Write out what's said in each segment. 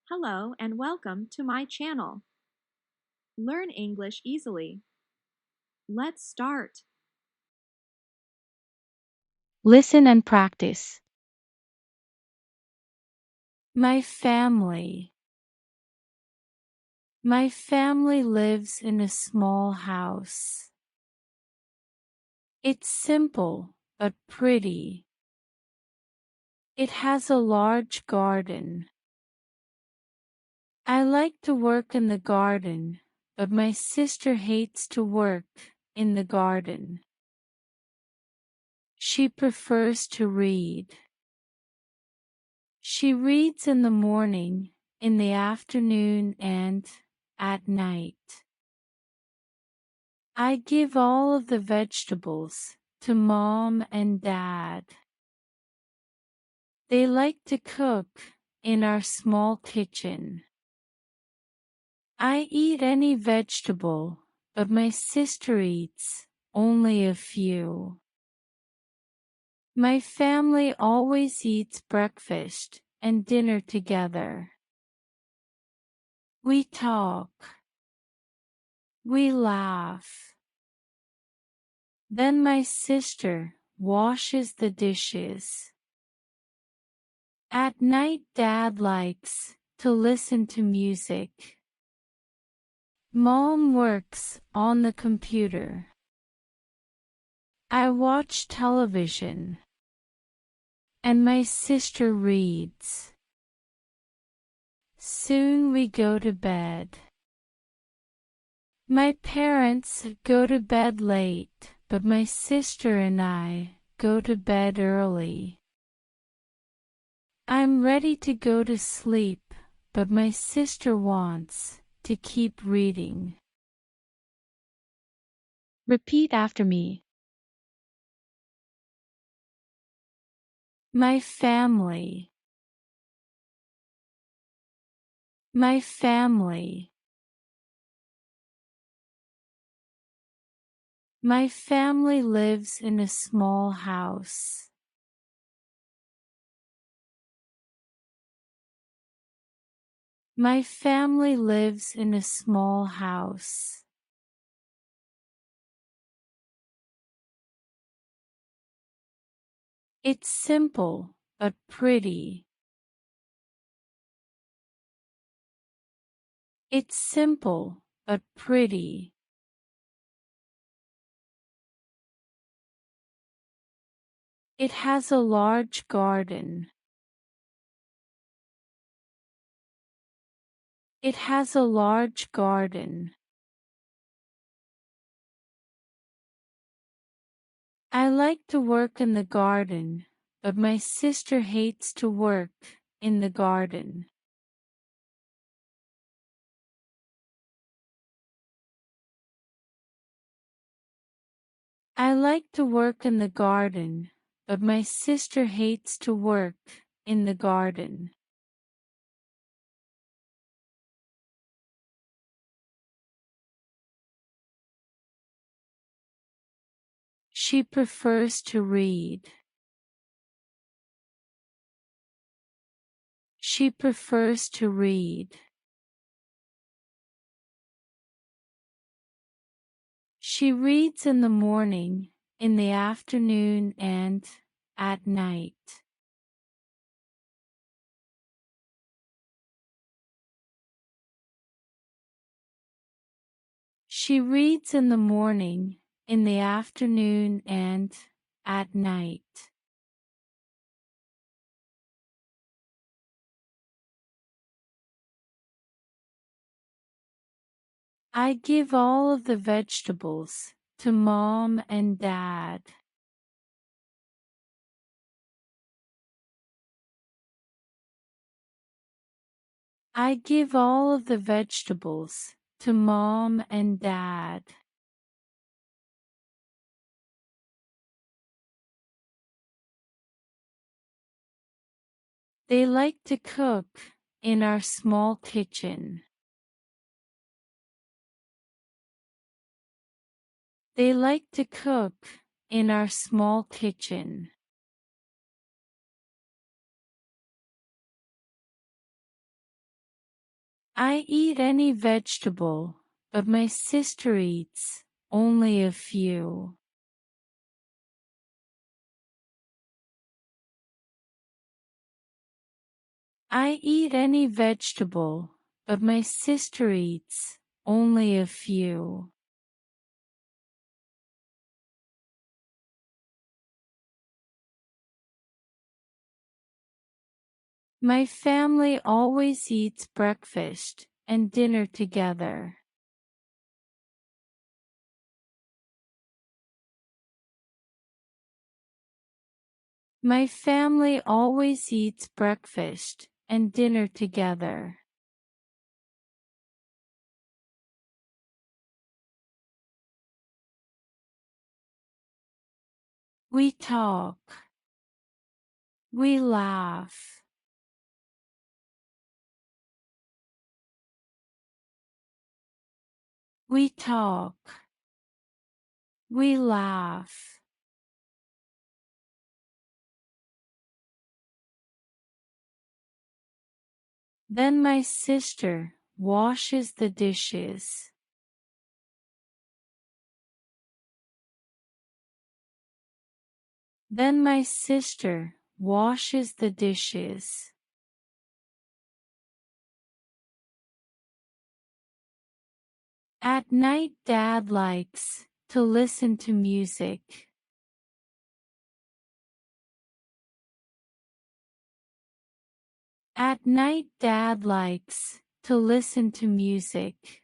Hello and welcome to my channel. Learn English easily. Let's start. Listen and practice. My family. My family lives in a small house. It's simple but pretty. It has a large garden. I like to work in the garden, but my sister hates to work in the garden. She prefers to read. She reads in the morning, in the afternoon, and at night. I give all of the vegetables to Mom and Dad. They like to cook in our small kitchen. I eat any vegetable, but my sister eats only a few. My family always eats breakfast and dinner together. We talk. We laugh. Then my sister washes the dishes. At night Dad likes to listen to music. Mom works on the computer. I watch television. And my sister reads. Soon we go to bed. My parents go to bed late, but my sister and I go to bed early. I'm ready to go to sleep, but my sister wants to keep reading. Repeat after me. My family. My family. My family lives in a small house. My family lives in a small house. It's simple but pretty. It's simple but pretty. It has a large garden. It has a large garden. I like to work in the garden, but my sister hates to work in the garden. I like to work in the garden, but my sister hates to work in the garden. She prefers to read. She prefers to read. She reads in the morning, in the afternoon, and at night. She reads in the morning, in the afternoon, and at night. I give all of the vegetables to Mom and Dad. I give all of the vegetables to Mom and Dad. They like to cook in our small kitchen. They like to cook in our small kitchen. I eat any vegetable, but my sister eats only a few. I eat any vegetable, but my sister eats only a few. My family always eats breakfast and dinner together. My family always eats breakfast and dinner together. We talk. We laugh. We talk. We laugh. Then my sister washes the dishes. Then my sister washes the dishes. At night, Dad likes to listen to music. At night, Dad likes to listen to music.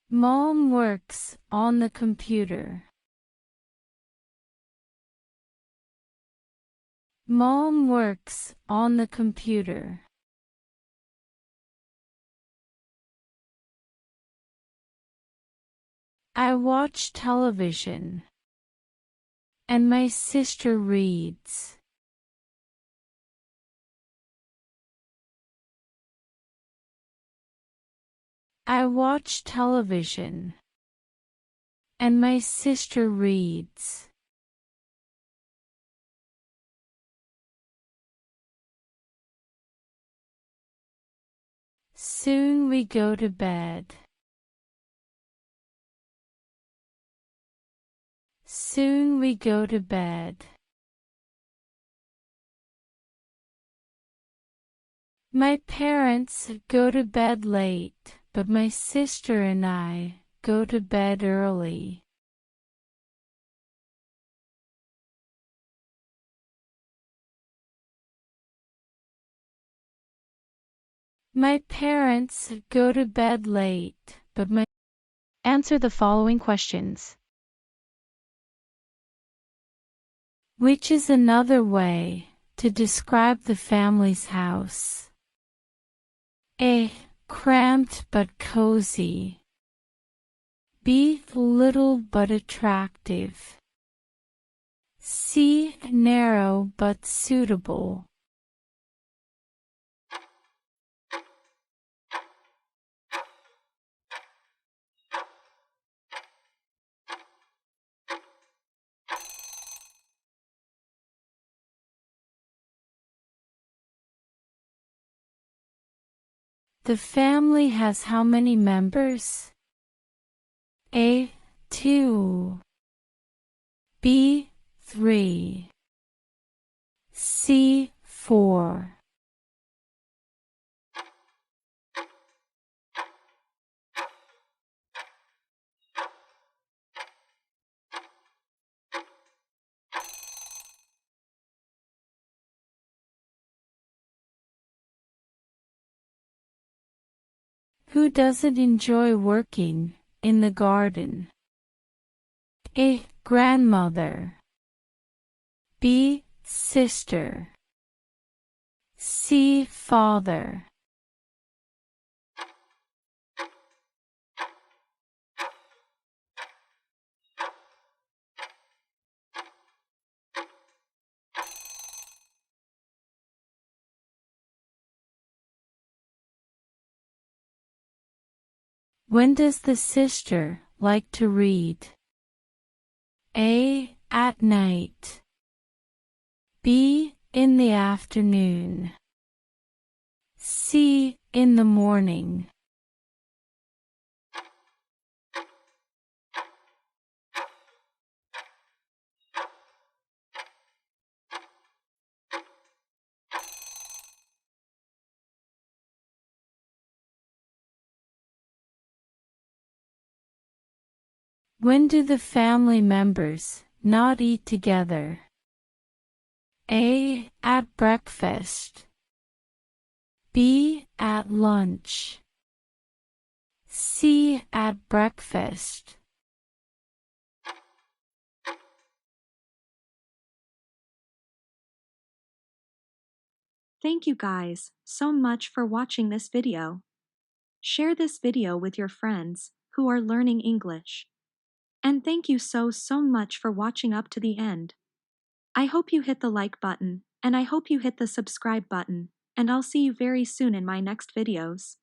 Mom works on the computer. Mom works on the computer. I watch television. And my sister reads. I watch television. And my sister reads. Soon we go to bed. Soon we go to bed. My parents go to bed late, but my sister and I go to bed early. My parents go to bed late, but my Answer the following questions. Which is another way to describe the family's house? A. Cramped but cozy. B. Little but attractive. C. Narrow but suitable. The family has how many members? A. 2. B. 3. C. 4. Who doesn't enjoy working in the garden? A. Grandmother. B. Sister. C. Father. When does the sister like to read? A. At night. B in the afternoon. C in the morning. When do the family members not eat together? A. At breakfast. B. At lunch. C. At breakfast. Thank you guys so much for watching this video. Share this video with your friends who are learning English. And thank you so much for watching up to the end. I hope you hit the like button, and I hope you hit the subscribe button, and I'll see you very soon in my next videos.